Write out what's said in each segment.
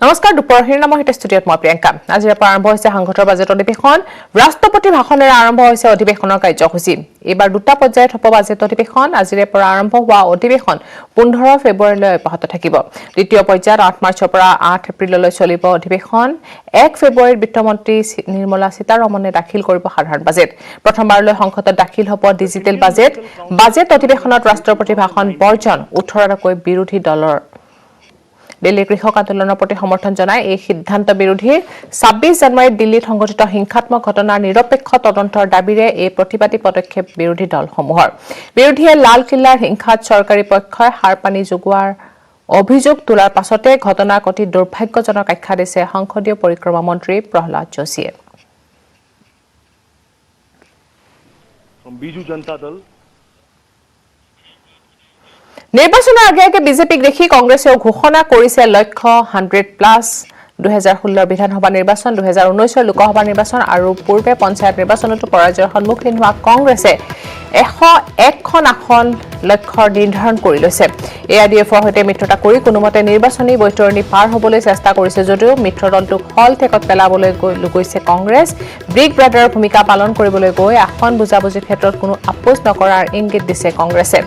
নমস্কাৰ দুপৰ হিৰনামৰ হিতে ষ্টুডিঅত মই প্ৰিয়ংকা আজিৰ পৰা আৰম্ভ হৈছে সংসদৰ বাজেট অধিৱেশন ৰাষ্ট্ৰপতি ভাষণেৰে আৰম্ভ হৈছে অধিৱেশনৰ কাৰ্যসূচী এবাৰ দুটা পৰ্যায়ত হ'ব বাজেট অধিৱেশন আজিৰ পৰা আৰম্ভ হোৱা অধিৱেশন 15 ফেব্ৰুৱাৰীলৈ অব্যাহত থাকিব দ্বিতীয় পৰ্যায়ত 8 মাৰ্চৰ পৰা 8 এপ্ৰিললৈ চলিব অধিৱেশন 1 ফেব্ৰুৱাৰীত বিত্তমন্ত্ৰী নিৰ্মলা সীতাৰমণে দাখিল কৰিব সাধাৰণ বাজেট প্ৰথমবাৰলৈ সংসদত দাখিল হ'ব ডিজিটেল বাজেট অধিৱেশনত ৰাষ্ট্ৰপতি ভাষণ বৰ্জন 18কৈ বিৰোধী দলৰ দিল্লী কৃষক আন্দোলনৰ প্ৰতি সমৰ্থন জনাই এই সিদ্ধান্ত বিৰোধী 26 জানুৱাৰীত দিল্লীত সংঘটিত হিংসাত্মক ঘটনাৰ নিৰপেক্ষ তদন্তৰ দাবীৰে এই প্ৰতিবাদী পদক্ষেপ বিৰোধী দলসমূহৰ বিৰোধীয়ে লাল কিল্লাৰ হিংসাত চৰকাৰী পক্ষই হাৰপানী যোগোৱাৰ অভিযোগ তোলাৰ পাছতে ঘটনাক অতি দুৰ্ভাগ্যজনক আখ্যা দিছে সংসদীয় পৰিক্ৰমা মন্ত্ৰী প্ৰহ্লাদ যোশীয়ে বিজু জনতা দল নিৰ্বাচনৰ আগে বিজেপিক দেখি কংগ্ৰেছেও ঘোষণা কৰিছে লক্ষ্য 100+ 2016 বিধানসভা নিৰ্বাচন 2019 লোকসভা নিৰ্বাচন আৰু পূৰ্বে পঞ্চায়ত নিৰ্বাচনতো পৰাজয়ৰ সন্মুখীন হোৱা কংগ্ৰেছে 101খন আসন লক্ষ্য নিৰ্ধাৰণ কৰি লৈছে এআইডিএফৰ সৈতে মিত্ৰতা কৰি কোনোমতে নিৰ্বাচনী বৈতৰণি পাৰ হ'বলৈ চেষ্টা কৰিছে যদিও মিত্ৰ দলটোক হল ঠেকত পেলাবলৈ গৈছে কংগ্ৰেছ ব্ৰিক ব্ৰাদাৰৰ ভূমিকা পালন কৰিবলৈ গৈ আসন বুজাবুজিৰ ক্ষেত্ৰত কোনো আপোচ নকৰাৰ ইংগিত দিছে কংগ্ৰেছে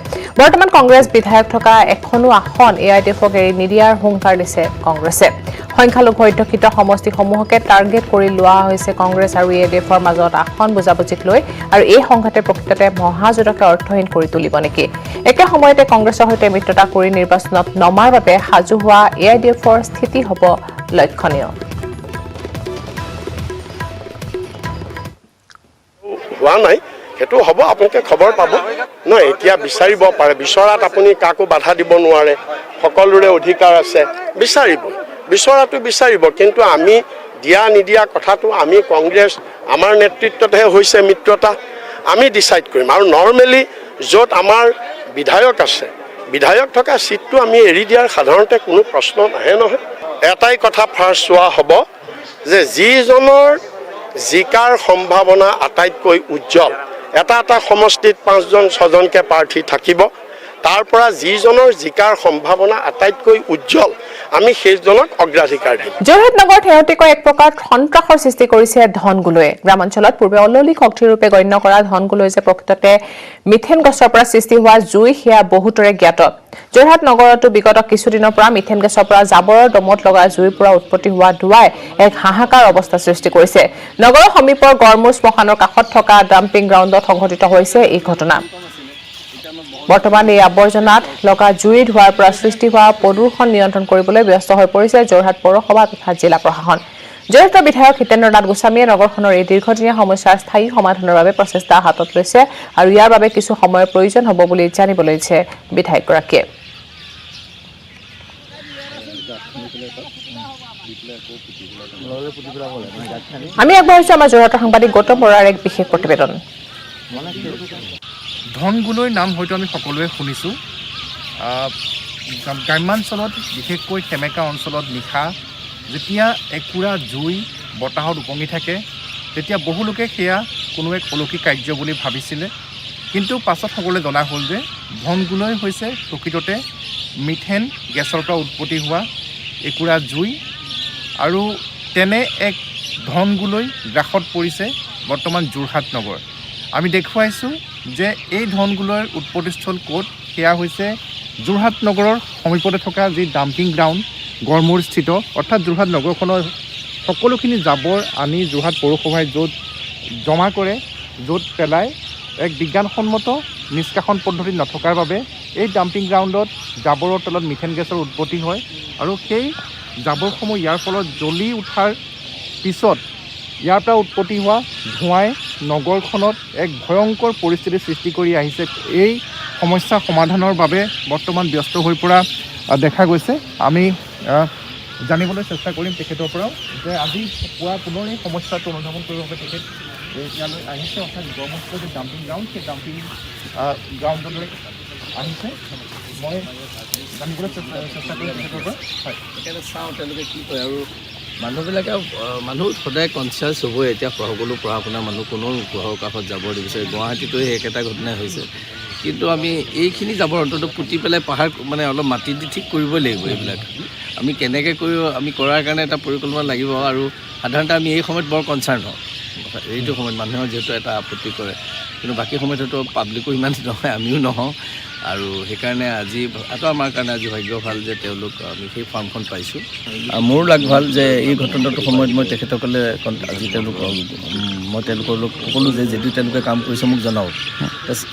বৰ্তমান কংগ্ৰেছ বিধায়ক থকা এখনো আসন এআইডিএফক এৰি নিদিয়াৰ হুংকাৰ দিছে কংগ্ৰেছে সংখ্যালঘু অধ্যুষিত সমষ্টিসমূহকে টাৰ্গেট কৰি লোৱা হৈছে কংগ্ৰেছ আৰু এআইডিএফৰ মাজত আসন বুজাবুজিক লৈ আৰু এই সংঘাতে প্ৰকৃততে মহাজোঁটকে অৰ্থহীন কৰি তুলিব নেকি একে সময়তে কংগ্ৰেছৰ সৈতে মিত্ৰতা কৰি নিৰ্বাচনত নমাৰ বাবে সাজু হোৱা এআইডিএফৰ স্থিতি হ'ব লক্ষণীয় হোৱা নাই হেতু হ'ব আপোনালোকে খবৰ পাব ন এতিয়া বিচাৰিব পাৰে বিচৰাত আপুনি কাকো বাধা দিব নোৱাৰে সকলোৰে অধিকাৰ আছে বিচৰাটো বিচাৰিব কিন্তু আমি দিয়া নিদিয়া কথাটো আমি কংগ্ৰেছ আমাৰ নেতৃত্বতহে হৈছে মিত্ৰতা আমি ডিসাইড কৰিম আৰু নৰমেলি য'ত আমাৰ বিধায়ক আছে বিধায়ক থকা সিটটো আমি এৰি দিয়াৰ সাধাৰণতে কোনো প্ৰশ্ন নাহে নহয় এটাই কথা ফাৰ্ষ্ট চোৱা হ'ব যে যিজনৰ জিকাৰ সম্ভাৱনা আটাইতকৈ উজ্জ্বল এটা সমষ্টিত 5জন 6জনকে প্ৰাৰ্থী থাকিব তাৰ পৰা যিজনৰ জিকাৰ সম্ভাৱনা আটাইতকৈ উজ্জ্বল আমি সেইজনক অগ্ৰাধিকাৰ দিম যোৰহাট নগৰত শেহতীয়াকৈ এক প্ৰকাৰ সন্ত্ৰাসৰ সৃষ্টি কৰিছে ধনগুলৈয়ে গ্ৰামাঞ্চলত পূৰ্বে অলৌলিক শক্তিৰূপে গণ্য কৰা ধনগুলৈ যে প্ৰকৃততে মিথেন গছৰ পৰা সৃষ্টি হোৱা জুই সেয়া বহুতৰে জ্ঞাত যোৰহাট নগৰতো বিগত কিছুদিনৰ পৰা মিথেন গছৰ পৰা জাবৰৰ দমত লগা জুইৰ পৰা উৎপত্তি হোৱা ধোঁৱাই এক হাহাকাৰ অৱস্থা সৃষ্টি কৰিছে নগৰৰ সমীপৰ গড়মূৰ শ্মশানৰ কাষত থকা ডাম্পিং গ্ৰাউণ্ডত সংঘটিত হৈছে এই ঘটনা বৰ্তমান এই আৱৰ্জনাত লগা জুইৰ ধোঁৱাৰ পৰা সৃষ্টি হোৱা প্ৰদূষণ নিয়ন্ত্ৰণ কৰিবলৈ ব্যস্ত হৈ পৰিছে যোৰহাট পৌৰসভা তথা জিলা প্ৰশাসন যোৰহাটৰ বিধায়ক হিতেন্দ্ৰ নাথ গোস্বামীয়ে নগৰখনৰ এই দীৰ্ঘদিনীয়া সমস্যাৰ স্থায়ী সমাধানৰ বাবে প্ৰচেষ্টা হাতত লৈছে আৰু ইয়াৰ বাবে কিছু সময়ৰ প্ৰয়োজন হ'ব বুলি জানিবলৈ দিছে বিধায়কগৰাকীয়ে আমি আগবঢ়াইছো আমাৰ যোৰহাটৰ সাংবাদিক গৌতম বৰাৰ এক বিশেষ প্ৰতিবেদন ধনগুলৈৰ নাম হয়তো আমি সকলোৱে শুনিছোঁ গ্ৰাম্যাঞ্চলত বিশেষকৈ সেমেকা অঞ্চলত নিশা যেতিয়া একুৰা জুই বতাহত উপঙি থাকে তেতিয়া বহু লোকে সেয়া কোনো এক অলৌকিক কাৰ্য বুলি ভাবিছিলে কিন্তু পাছত সকলোৱে জনা হ'ল যে ধনগুলৈ হৈছে প্ৰকৃততে মিথেন গেছৰ পৰা উৎপত্তি হোৱা একুৰা জুই আৰু তেনে এক ধনগুলৈ গ্ৰাসত পৰিছে বৰ্তমান যোৰহাট নগৰ আমি দেখুৱাইছোঁ যে এই ধনগুলৈৰ উৎপত্তিস্থল ক'ত সেয়া হৈছে যোৰহাট নগৰৰ সমীপতে থকা যি ডাম্পিং গ্ৰাউণ্ড গড়মূৰ স্থিত অৰ্থাৎ যোৰহাট নগৰখনৰ সকলোখিনি জাবৰ আনি যোৰহাট পৌৰসভাই য'ত জমা কৰে য'ত পেলায় এক বিজ্ঞানসন্মত নিষ্কাশন পদ্ধতি নথকাৰ বাবে এই ডাম্পিং গ্ৰাউণ্ডত জাবৰৰ তলত মিথেন গেছৰ উৎপত্তি হয় আৰু সেই জাবৰসমূহ ইয়াৰ ফলত জ্বলি উঠাৰ পিছত ইয়াৰ পৰা উৎপত্তি হোৱা ধোঁৱাই নগৰখনত এক ভয়ংকৰ পৰিস্থিতিৰ সৃষ্টি কৰি আহিছে এই সমস্যা সমাধানৰ বাবে বৰ্তমান ব্যস্ত হৈ পৰা দেখা গৈছে আমি জানিবলৈ চেষ্টা কৰিম তেখেতৰ পৰাও যে আজি পুৱা পুনৰ এই সমস্যাটো অনুধাৱন কৰিবৰ বাবে তেখেত ইয়ালৈ আহিছে অৰ্থাৎ গড়মূৰ যে ডাম্পিং গ্ৰাউণ্ড সেই ডাম্পিং গ্ৰাউণ্ডলৈ আহিছে মই জানিবলৈ চেষ্টা কৰিম তেখেতৰ পৰা হয় তেখেতে চাওঁ তেওঁলোকে কি কয় আৰু মানুহবিলাকে মানুহ সদায় কনচিয়াছ হ'বই এতিয়া সকলো পঢ়া শুনা মানুহ কোনো ঘৰৰ কাষত যাব নিবিচাৰে গুৱাহাটীতো সেই একেটা ঘটনাই হৈছে কিন্তু আমি এইখিনি জাবৰ অন্ততঃ পুতি পেলাই পাহাৰ মানে অলপ মাটি দি ঠিক কৰিবই লাগিব এইবিলাক আমি কেনেকৈ কৰি আমি কৰাৰ কাৰণে এটা পৰিকল্পনা লাগিব আৰু সাধাৰণতে আমি এই সময়ত বৰ কনচাৰ্ণ হওঁ এইটো সময়ত মানুহৰ যিহেতু এটা আপত্তি কৰে কিন্তু বাকী সময়ত হয়তো পাব্লিকো ইমান নহয় আমিও নহওঁ আৰু সেইকাৰণে আজি এইটো আমাৰ কাৰণে আজি ভাগ্য ভাল যে তেওঁলোক আমি সেই ফাৰ্মখন পাইছোঁ আৰু মোৰো লাগ ভাল যে এই ঘটনাটোৰ সময়ত মই তেখেতসকলে আজি মই তেওঁলোকৰ সকলো যে যদি তেওঁলোকে কাম কৰিছে মোক জনাওঁ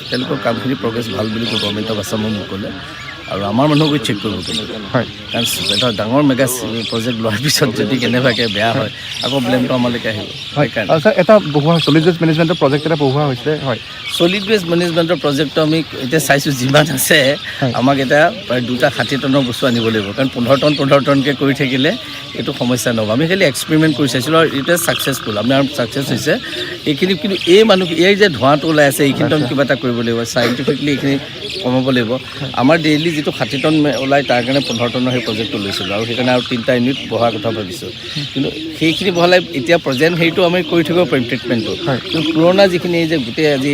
তেওঁলোকৰ কামখিনি প্ৰগ্ৰেছ ভাল বুলি গভৰ্ণমেণ্ট অফ আছামে মোক ক'লে আৰু আমাৰ মানুহক চেক কৰিব কিন্তু হয় কাৰণ এটা ডাঙৰ মেগা প্ৰজেক্ট লোৱাৰ পিছত যদি কেনেবাকৈ বেয়া হয় আকৌ ব্লেমটো আমালৈকে আহিব সেইকাৰণে এটা বহুৱা চলিড ৱেষ্ট মেনেজমেণ্টৰ প্ৰজেক্ট এটা বহুৱা হৈছে হয় চলিড ৱেষ্ট মেনেজমেণ্টৰ প্ৰজেক্টটো আমি এতিয়া চাইছোঁ যিমান আছে আমাক এতিয়া প্ৰায় 260 টনৰ বস্তু আনিব লাগিব কাৰণ 15 টনকৈ কৰি থাকিলে এইটো সমস্যা নহ'ব আমি খালি এক্সপেৰিমেণ্ট কৰি চাইছিলোঁ আৰু এইটো ছাকচেছফুল আমাৰ ছাকচেছ হৈছে এইখিনি কিন্তু এই মানুহ এই যে ধোঁৱাটো ওলাই আছে এইখিনিতো আমি কিবা এটা কৰিব লাগিব চাইণ্টিফিকলি এইখিনি কমাব লাগিব আমাৰ ডেইলি যিটো 60 টন ওলাই তাৰ কাৰণে 15 টনৰ সেই প্ৰজেক্টটো লৈছিলোঁ আৰু সেইকাৰণে আৰু 3টা ইউনিট বঢ়োৱাৰ কথা ভাবিছোঁ কিন্তু সেইখিনি বঢ়ালে এতিয়া প্ৰেজেণ্ট সেইটো আমি কৰি থাকিব পাৰিম ট্ৰিটমেণ্টটো কিন্তু পুৰণা যিখিনি যে গোটেই আজি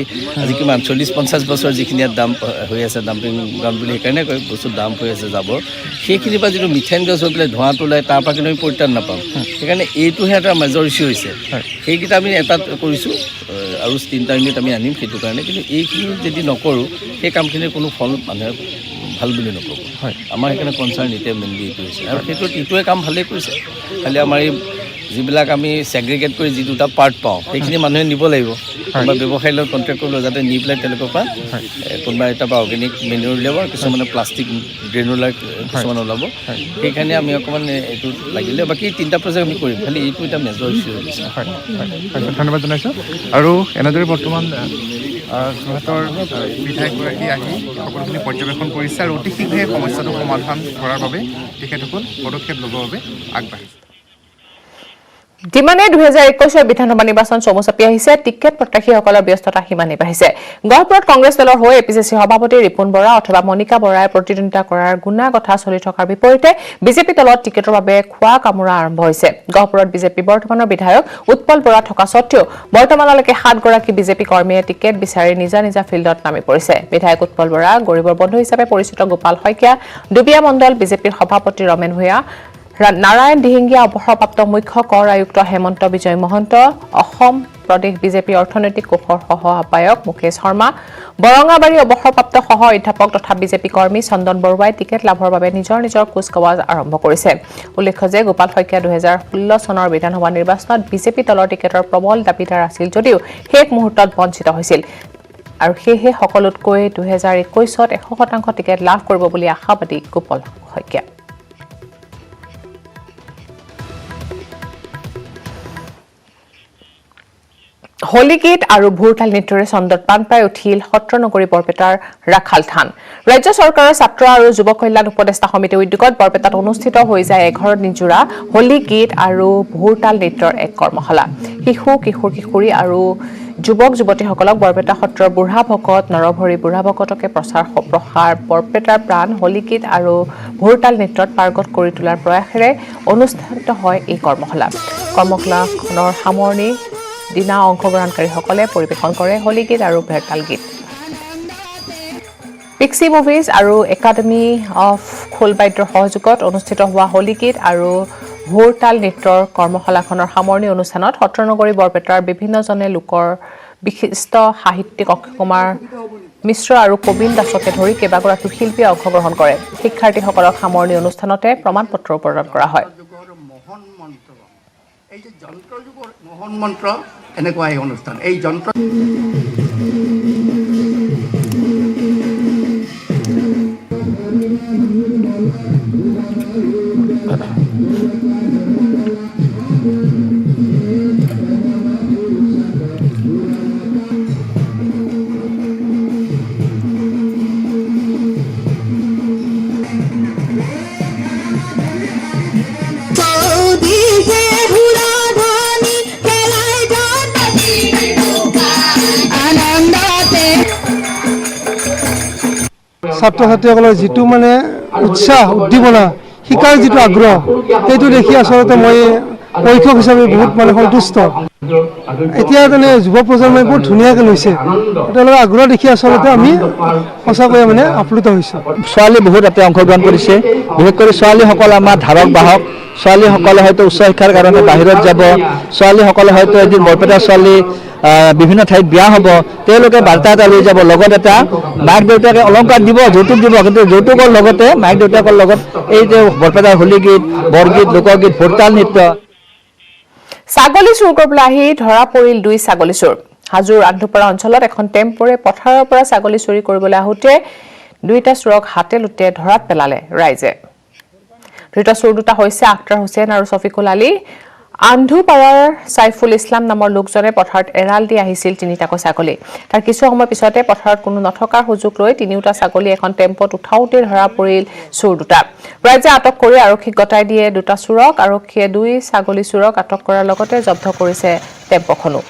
কিমান 40-50 বছৰ যিখিনি দাম হৈ আছে ডাম্পিং গ্ৰাউণ্ড বুলি সেইকাৰণে কয় বস্তুৰ দাম হৈ আছে যাব সেইখিনিৰ পৰা যিটো মিথেন গেছ হৈ পেলাই ধোঁৱাটো ওলাই তাৰ পৰা কিন্তু আমি পৰিত্ৰাণ নাপাম সেইকাৰণে এইটোহে এটা মেজৰ ইছ্যু হৈছে সেইকেইটা আমি এটা কৰিছোঁ আৰু 3টা ইউনিট আমি আনিম সেইটো কাৰণে কিন্তু এইখিনি যদি নকৰোঁ সেই কামখিনিৰ কোনো ফল মানুহে ভাল বুলি নক'ব হয় আমাৰ সেইকাৰণে কনচাৰ্ণ এতিয়া মেইনলি এইটো হৈছে আৰু সেইটো ইটোৱে কাম ভালেই কৰিছে খালি আমাৰ এই যিবিলাক আমি ছেগ্ৰিগেট কৰি যি 2টা পাৰ্ট পাওঁ সেইখিনি মানুহে নিব লাগিব কোনোবা ব্যৱসায়ীৰ লগত কণ্টেক্ট কৰিব যাতে নি পেলাই তেওঁলোকৰ পৰা কোনোবা এটা বা অৰ্গেনিক মেনিউৰ উলিয়াব আৰু কিছুমানে প্লাষ্টিক গ্ৰেনুলাৰ কিছুমান ওলাব সেইকাৰণে আমি অকণমান এইটো লাগিলে বাকী 3টা প্ৰজেক্ট আমি কৰিম খালি এইটো এটা মেজৰ ইছ্যু হৈ গৈছে হয় ধন্যবাদ জনাইছোঁ আৰু এনেদৰে বৰ্তমান যোৰহাটৰ বিধায়কগৰাকী আহি সকলোখিনি পৰ্যবেক্ষণ কৰিছে আৰু অতি শীঘ্ৰে সমস্যাটো সমাধান কৰাৰ বাবে তেখেতসকল পদক্ষেপ ল'বৰ বাবে আগবাঢ়িছে যিমানে 2021 বিধানসভা নিৰ্বাচন চমু চাপি আহিছে টিকেট প্ৰত্যাশীসকলৰ ব্যস্ততা সিমানেই বাঢ়িছে গহপুৰত কংগ্ৰেছ দলৰ হৈ এপিচিচি সভাপতি ৰিপুণ বৰা অথবা মনিকা বৰাই প্ৰতিদ্বন্দ্বিতা কৰাৰ গুণা কথা চলি থকাৰ বিপৰীতে বিজেপি দলত টিকেটৰ বাবে খোৱা কামোৰা আৰম্ভ হৈছে গহপুৰত বিজেপি বৰ্তমানৰ বিধায়ক উৎপল বৰা থকা স্বত্তেও বৰ্তমানলৈকে 7গৰাকী বিজেপি কৰ্মীয়ে টিকেট বিচাৰি নিজা নিজা ফিল্ডত নামি পৰিছে বিধায়ক উৎপল বৰা গৰিবৰ বন্ধু হিচাপে পৰিচিত গোপাল শইকীয়া ডুবিয়া মণ্ডল বিজেপিৰ সভাপতি ৰমেন ভূঞা নাৰায়ণ দিহিঙ্গীয়া অৱসৰপ্ৰাপ্ত মুখ্য কৰ আয়ুক্ত হেমন্ত বিজয় মহন্ত অসম প্ৰদেশ বিজেপি অৰ্থনৈতিক কোষৰ সহ আহ্বায়ক মুকেশ শৰ্মা বৰঙাবাৰী অৱসৰপ্ৰাপ্ত সহ অধ্যাপক তথা বিজেপি কৰ্মী চন্দন বৰুৱাই টিকেট লাভৰ বাবে নিজৰ কুচকাৱাজ আৰম্ভ কৰিছে উল্লেখ্য যে গোপাল শইকীয়া 2016 চনৰ বিধানসভা নিৰ্বাচনত বিজেপি দলৰ টিকেটৰ প্ৰবল দাবীদাৰ আছিল যদিও শেষ মুহূৰ্তত বঞ্চিত হৈছিল আৰু সেয়েহে সকলোতকৈ 2021ত 100% টিকেট লাভ কৰিব বুলি আশাবাদী গোপাল শইকীয়া হোলী গীত আৰু ভোৰতাল নৃত্যৰে চন্দত পান পাই উঠিল সত্ৰনগৰী বৰপেটাৰ ৰাখাল থান ৰাজ্য চৰকাৰৰ ছাত্ৰ আৰু যুৱ কল্যাণ উপদেষ্টা সমিতিৰ উদ্যোগত বৰপেটাত অনুষ্ঠিত হৈ যায় 11 দিনজোৰা হোলী গীত আৰু ভোৰতাল নৃত্যৰ এক কৰ্মশালা শিশু কিশোৰী আৰু যুৱক যুৱতীসকলক বৰপেটা সত্ৰৰ বুঢ়া ভকত নৰভৰি বুঢ়া ভকতকে প্ৰসাৰ বৰপেটাৰ প্ৰাণ হোলী গীত আৰু ভোৰতাল নৃত্যত পাৰ্গত কৰি তোলাৰ প্ৰয়াসেৰে অনুষ্ঠিত হয় এই কৰ্মশালাখনৰ সামৰণি দিনা অংশগ্ৰহণকাৰীসকলে পৰিৱেশন কৰে হোলী গীত আৰু ভোৰতাল গীত পিক্সি মুভিজ আৰু একাডেমি অফ খোলবাদ্যৰ সহযোগত অনুষ্ঠিত হোৱা হোলী গীত আৰু ভোৰতাল নৃত্যৰ কৰ্মশালাখনৰ সামৰণি অনুষ্ঠানত সত্ৰনগৰী বৰপেটাৰ বিভিন্নজনে লোকৰ বিশিষ্ট সাহিত্যিক অক্ষয় কুমাৰ মিশ্ৰ আৰু কবিন দাসকে ধৰি কেইবাগৰাকী শিল্পীয়ে অংশগ্ৰহণ কৰে শিক্ষাৰ্থীসকলক সামৰণি অনুষ্ঠানতে প্ৰমাণ পত্ৰ প্ৰদান কৰা হয় এই যে যন্ত্ৰযুগৰ মোহন মন্ত্ৰ এনেকুৱা এই অনুষ্ঠান এই যন্ত্ৰ ছাত্ৰ ছাত্ৰীসকলৰ যিটো মানে উৎসাহ উদ্দীপনা শিকাৰ যিটো আগ্ৰহ সেইটো দেখি আচলতে মই পৰীক্ষক হিচাপে বহুত মানে সন্তুষ্ট। এতিয়া মানে যুৱ প্ৰজন্মই বহুত ধুনীয়াকৈ লৈছে, তেওঁলোকৰ আগ্ৰহ দেখি আচলতে আমি সঁচাকৈয়ে মানে আপ্লুত হৈছোঁ। ছোৱালী বহুত তাতে অংশগ্ৰহণ কৰিছে, বিশেষকৈ ছোৱালীসকল আমাৰ ধাৰক বাহক। ছোৱালীসকলে হয়তো উচ্চ শিক্ষাৰ কাৰণে বাহিৰত যাব, ছোৱালীসকলে হয়তো এদিন বৰপেটাৰ ছোৱালী বিভিন্ন ঠাইত বিয়া হ'ব, তেওঁলোকে বাৰ্তা এটা লৈ যাব, লগত এটা মাক দেউতাকে অলংকাৰ দিব, যৌতুক দিব, কিন্তু যৌতুকৰ লগতে মাক দেউতাকৰ লগত এই যে বৰপেটাৰ হোলী গীত, বৰগীত, লোকগীত, ভোৰতাল নৃত্য। ছাগলী চুৰ কৰিবলৈ আহি ধৰা পৰিল 2 ছাগলী চোৰ। হাজোৰ আন্ধুপাৰা অঞ্চলত এখন টেম্পৰে পথাৰৰ পৰা ছাগলী চুৰি কৰিবলৈ আহোঁতে 2টা চোৰক হাতে লোটে ধৰাত পেলালে ৰাইজে। ধৃত চোৰ দুটা হৈছে আখতাৰ হুছেইন আৰু ছফিকুল আলী। আন্ধুপাৰাৰ সাইফুল ইছলাম নামৰ লোকজনে পথাৰত এৰাল দি আহিছিল 3টাকৈ ছাগলী। তাৰ কিছু সময় পিছতে পথাৰত কোনো নথকাৰ সুযোগ লৈ 3টা ছাগলী এখন টেম্পত উঠাওঁতে ধৰা পৰিল চোৰ দুটা। ৰাইজে আটক কৰি আৰক্ষীক গতাই দিয়ে 2টা চোৰক। আৰক্ষীয়ে 2 ছাগলী চোৰক আটক কৰাৰ লগতে জব্দ কৰিছে টেম্পখনো।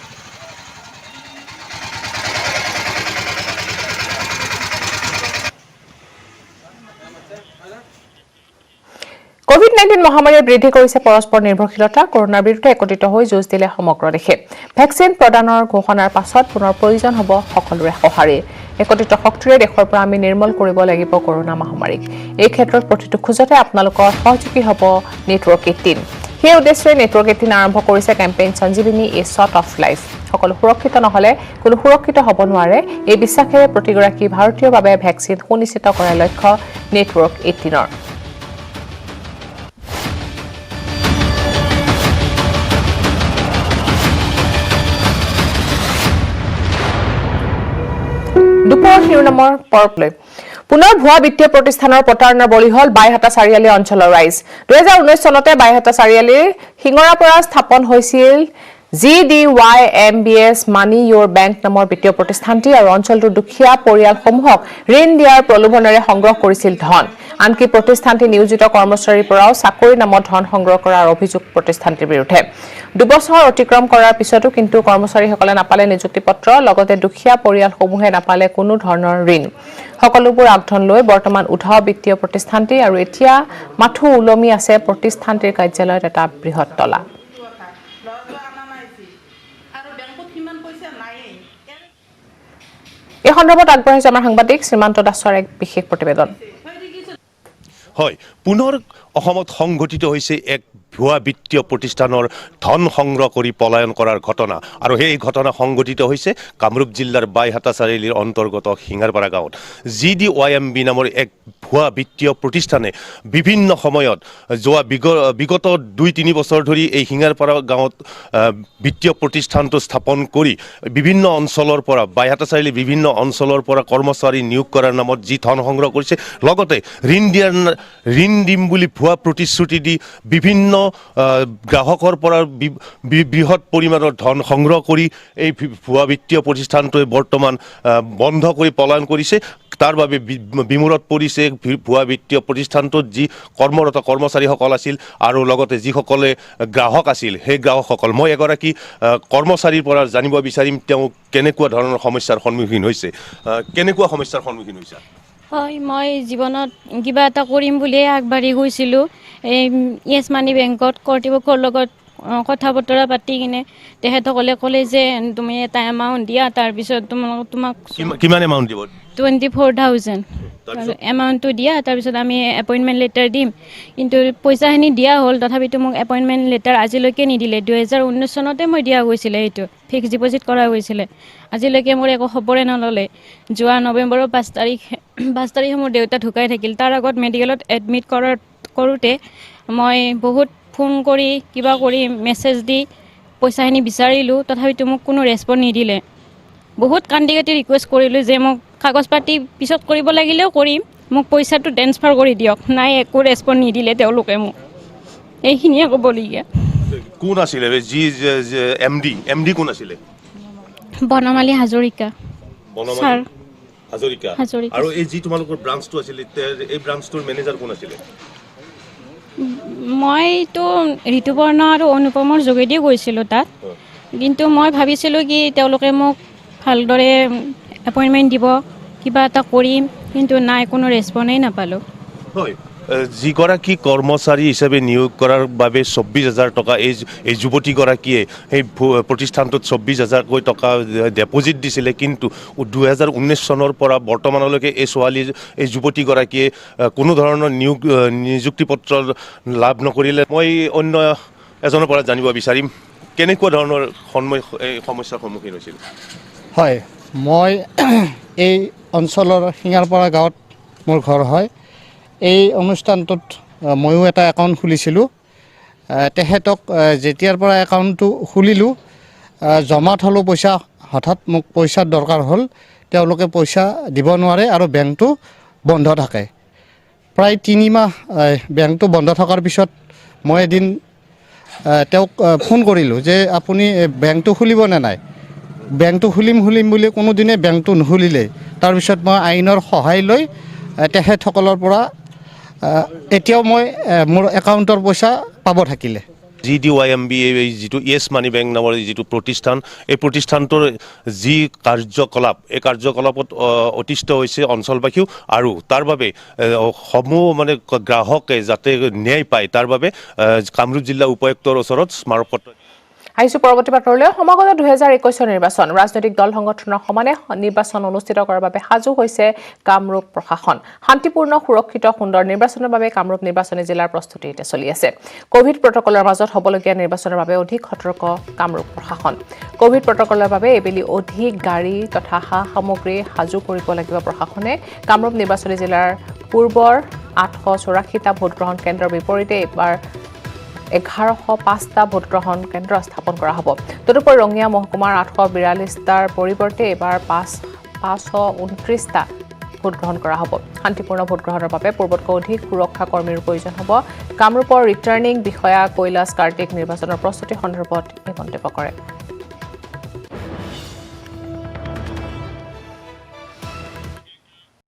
কোভিড-19 মহামাৰীয়ে বৃদ্ধি কৰিছে পৰস্পৰ নিৰ্ভৰশীলতা। কৰোনাৰ বিৰুদ্ধে একত্ৰিত হৈ যুঁজ দিলে সমগ্ৰ দেশে। ভেকচিন প্ৰদানৰ ঘোষণাৰ পাছত পুনৰ প্ৰয়োজন হ'ব সকলোৰে সঁহাৰি। একত্ৰিত শক্তিৰে দেশৰ পৰা আমি নিৰ্মূল কৰিব লাগিব কৰোনা মহামাৰীক। এই ক্ষেত্ৰত প্ৰতিটো খোজতে আপোনালোকৰ সহযোগী হ'ব নেটৱৰ্ক 18। সেই উদ্দেশ্যে নেটৱৰ্ক 18 আৰম্ভ কৰিছে campaign Sanjeevani a shot of life. সকলো সুৰক্ষিত নহ'লে কোনো সুৰক্ষিত হ'ব নোৱাৰে। এই বিশ্বাসেৰে প্ৰতিগৰাকী ভাৰতীয়ৰ বাবে ভেকচিন সুনিশ্চিত কৰাৰ লক্ষ্য নেটৱৰ্ক 18ৰ। দুপৰ শিৰোনামৰ পৰলৈ পুনৰ ভুৱা বিত্তীয় প্ৰতিষ্ঠানৰ প্ৰতাৰণাৰ বলি হ'ল বাইহাটা চাৰিআলি অঞ্চলৰ ৰাইজ। 2019 চনতে বাইহাটা চাৰিআলিৰ শিঙৰাপৰা স্থাপন হৈছিল GDYMBS মানি ইয়ৰ বেংক নামৰ বিত্তীয় প্ৰতিষ্ঠানটি আৰু অঞ্চলটোৰ দুখীয়া পৰিয়ালসমূহক ঋণ দিয়াৰ প্ৰলোভনেৰে সংগ্ৰহ কৰিছিল ধন। আনকি প্ৰতিষ্ঠানটি নিয়োজিত কৰ্মচাৰীৰ পৰাও চাকৰি নামত ধন সংগ্ৰহ কৰাৰ অভিযোগ প্ৰতিষ্ঠানটিৰ বিৰুদ্ধে। 2 বছৰ অতিক্ৰম কৰাৰ পিছতো কিন্তু কৰ্মচাৰীসকলে নাপালে নিযুক্তি পত্ৰ, লগতে দুখীয়া পৰিয়ালসমূহে নাপালে কোনো ধৰণৰ ঋণ। সকলোবোৰ আগধন লৈ বৰ্তমান উধাও বিত্তীয় প্ৰতিষ্ঠানটি আৰু এতিয়া মাথো ওলমি আছে প্ৰতিষ্ঠানটিৰ কাৰ্যালয়ত এটা বৃহৎ তলা। এই সন্দৰ্ভত আগবঢ়াইছে আমাৰ সাংবাদিক শ্ৰীমান্ত দাসৰ এক বিশেষ প্ৰতিবেদন। হয়, পুনৰ অসমত সংঘটিত হৈছে এক ভুৱা বিত্তীয় প্ৰতিষ্ঠানৰ ধন সংগ্ৰহ কৰি পলায়ন কৰাৰ ঘটনা। আৰু সেই ঘটনা সংঘটিত হৈছে কামৰূপ জিলাৰ বাইহাটা চাৰিআলিৰ অন্তৰ্গত শিঙাৰপাৰা গাঁৱত। GDYMB নামৰ এক ভুৱা বিত্তীয় প্ৰতিষ্ঠানে বিভিন্ন সময়ত যোৱা বিগত 2-3 বছৰ ধৰি এই শিঙাৰপাৰা গাঁৱত বিত্তীয় প্ৰতিষ্ঠানটো স্থাপন কৰি বিভিন্ন অঞ্চলৰ পৰা বাইহাটা চাৰিআলিৰ বিভিন্ন অঞ্চলৰ পৰা কৰ্মচাৰী নিয়োগ কৰাৰ নামত যি ধন সংগ্ৰহ কৰিছে, লগতে ঋণ দিম বুলি ভুৱা প্ৰতিশ্ৰুতি দি বিভিন্ন গ্ৰাহকৰ পৰা বৃহৎ পৰিমাণৰ ধন সংগ্ৰহ কৰি এই ভুৱা বিত্তীয় প্ৰতিষ্ঠানটোৱে বৰ্তমান বন্ধ কৰি পলায়ন কৰিছে। তাৰ বাবে বিমূৰত পৰিছে ভুৱা বিত্তীয় প্ৰতিষ্ঠানটোত যি কৰ্মৰত কৰ্মচাৰীসকল আছিল আৰু লগতে যিসকলে গ্ৰাহক আছিল সেই গ্ৰাহকসকল। মই এগৰাকী কৰ্মচাৰীৰ পৰা জানিব বিচাৰিম তেওঁ কেনেকুৱা ধৰণৰ সমস্যাৰ সন্মুখীন হৈছে। কেনেকুৱা সমস্যাৰ সন্মুখীন হৈছে? হয়, মই জীৱনত কিবা এটা কৰিম বুলিয়ে আগবাঢ়ি গৈছিলোঁ। এই য়েছ মানি বেংকত কৰ্তৃপক্ষৰ লগত কথা বতৰা পাতি কিনে তেখেতসকলে ক'লে যে তুমি এটা এমাউণ্ট দিয়া, তাৰপিছত তোমাক কিমান এমাউণ্ট দিব? 24,000 এমাউণ্টটো দিয়া, তাৰপিছত আমি এপইণ্টমেণ্ট লেটাৰ দিম। কিন্তু পইচাখিনি দিয়া হ'ল, তথাপিতো মোক এপইণ্টমেণ্ট লেটাৰ আজিলৈকে নিদিলে। 2019 চনতে মই দিয়া গৈছিলে, এইটো ফিক্স ডিপ'জিট কৰা গৈছিলে। আজিলৈকে মোৰ একো খবৰে নল'লে। যোৱা নৱেম্বৰৰ 5 তাৰিখে মোৰ দেউতা ঢুকাই থাকিল। তাৰ আগত মেডিকেলত এডমিট কৰোঁতে মই বহুত ফোন কৰি কিবা কৰি মেছেজ দি পইচাখিনি বিচাৰিলোঁ, তথাপিতো মোক কোনো ৰেচপন্স নিদিলে। বহুত কান্দি কাটি ৰিকুৱেষ্ট কৰিলোঁ যে মোক কাগজ পাতি পিছত কৰিব লাগিলেও কৰিম, মোক পইচাটো ট্ৰেন্সফাৰ কৰি দিয়ক। নাই, একো ৰেচপন্স নিদিলে তেওঁলোকে মোক। এইখিনিয়ে ক'বলগীয়া। কোন আছিলে এমডি কোন আছিলে? বনমালী হাজৰিকা ছাৰ। হাজৰিকা। আৰু এই যি তোমালোকৰ ব্ৰাঞ্চটো আছিলে, এই ব্ৰাঞ্চটোৰ মেনেজাৰ কোন আছিলে? মইতো ঋতুপৰ্ণ আৰু অনুপমৰ যোগেদি গৈছিলোঁ তাত। কিন্তু মই ভাবিছিলোঁ কি তেওঁলোকে মোক ভালদৰে এপইণ্টমেণ্ট দিব, কিবা এটা কৰিম, কিন্তু নাই, কোনো ৰেচপন্সেই নাপালোঁ। হয়, যিগৰাকী কৰ্মচাৰী হিচাপে নিয়োগ কৰাৰ বাবে 24,000 টকা এই যুৱতীগৰাকীয়ে সেই প্ৰতিষ্ঠানটোত 24,000কৈ টকা ডেপজিট দিছিলে, কিন্তু 2019 চনৰ পৰা বৰ্তমানলৈকে এই যুৱতীগৰাকীয়ে কোনো ধৰণৰ নিযুক্তি পত্ৰ লাভ নকৰিলে। মই অন্য এজনৰ পৰা জানিব বিচাৰিম কেনেকুৱা ধৰণৰ সমস্যাৰ সন্মুখীন হৈছিল। হয়, মই এই অঞ্চলৰ শিঙাৰপাৰা গাঁৱত মোৰ ঘৰ হয়। এই অনুষ্ঠানটোত ময়ো এটা একাউণ্ট খুলিছিলোঁ। তেখেতক যেতিয়াৰ পৰা একাউণ্টটো খুলিলোঁ, জমা থলোঁ পইচা, হঠাৎ মোক পইচাৰ দৰকাৰ হ'ল। তেওঁলোকে পইচা দিব নোৱাৰে আৰু বেংকটো বন্ধ থাকে। প্ৰায় 3 মাহ বেংকটো বন্ধ থকাৰ পিছত মই এদিন তেওঁক ফোন কৰিলোঁ যে আপুনি বেংকটো খুলিবনে নাই। বেংকটো খুলিম বুলি কোনোদিনে বেংকটো নুখুলিলে। তাৰপিছত মই আইনৰ সহায় লৈ তেখেতসকলৰ পৰা এতিয়াও মই মোৰ একাউণ্টৰ পইচা পাব থাকিলে। GDYMB এই যিটো য়েছ মানি বেংক নামৰ যিটো প্ৰতিষ্ঠান, এই প্ৰতিষ্ঠানটোৰ যি কাৰ্যকলাপ, এই কাৰ্যকলাপত অতিষ্ঠ হৈছে অঞ্চলবাসীও, আৰু তাৰ বাবে সমূহ মানে গ্ৰাহকে যাতে ন্যায় পায় তাৰ বাবে কামৰূপ জিলা উপায়ুক্তৰ ওচৰত স্মাৰকপত্ৰ। আহিছো পৰৱৰ্তী বাতৰিলৈ। সমাগত 2021 নিৰ্বাচন, ৰাজনৈতিক দল সংগঠনৰ সমানে নিৰ্বাচন অনুষ্ঠিত কৰাৰ বাবে সাজু হৈছে কামৰূপ প্ৰশাসন। শান্তিপূৰ্ণ, সুৰক্ষিত, সুন্দৰ নিৰ্বাচনৰ বাবে কামৰূপ নিৰ্বাচনী জিলাৰ প্ৰস্তুতি এতিয়া চলি আছে। কোভিড প্ৰটকলৰ মাজত হ'বলগীয়া নিৰ্বাচনৰ বাবে অধিক সতৰ্ক কামৰূপ প্ৰশাসন। কোভিড প্ৰটকলৰ বাবে এবেলি অধিক গাড়ী তথা সা-সামগ্ৰী সাজু কৰিব লাগিব প্ৰশাসনে। কামৰূপ নিৰ্বাচনী জিলাৰ পূৰ্বৰ 884টা ভোটগ্ৰহণ কেন্দ্ৰৰ বিপৰীতে এইবাৰ 1105টা ভোটগ্ৰহণ কেন্দ্ৰ স্থাপন কৰা হ'ব। তদুপৰি ৰঙিয়া মহকুমাৰ 842টাৰ পৰিৱৰ্তে এইবাৰ 529টা ভোটগ্ৰহণ কৰা হ'ব। শান্তিপূৰ্ণ ভোটগ্ৰহণৰ বাবে পূৰ্বতকৈ অধিক সুৰক্ষা কৰ্মীৰ প্ৰয়োজন হ'ব। কামৰূপৰ ৰিটাৰ্ণিং বিষয়া কৈলাশ কাৰ্তিক নিৰ্বাচনৰ প্ৰস্তুতি সন্দৰ্ভত এই মন্তব্য কৰে।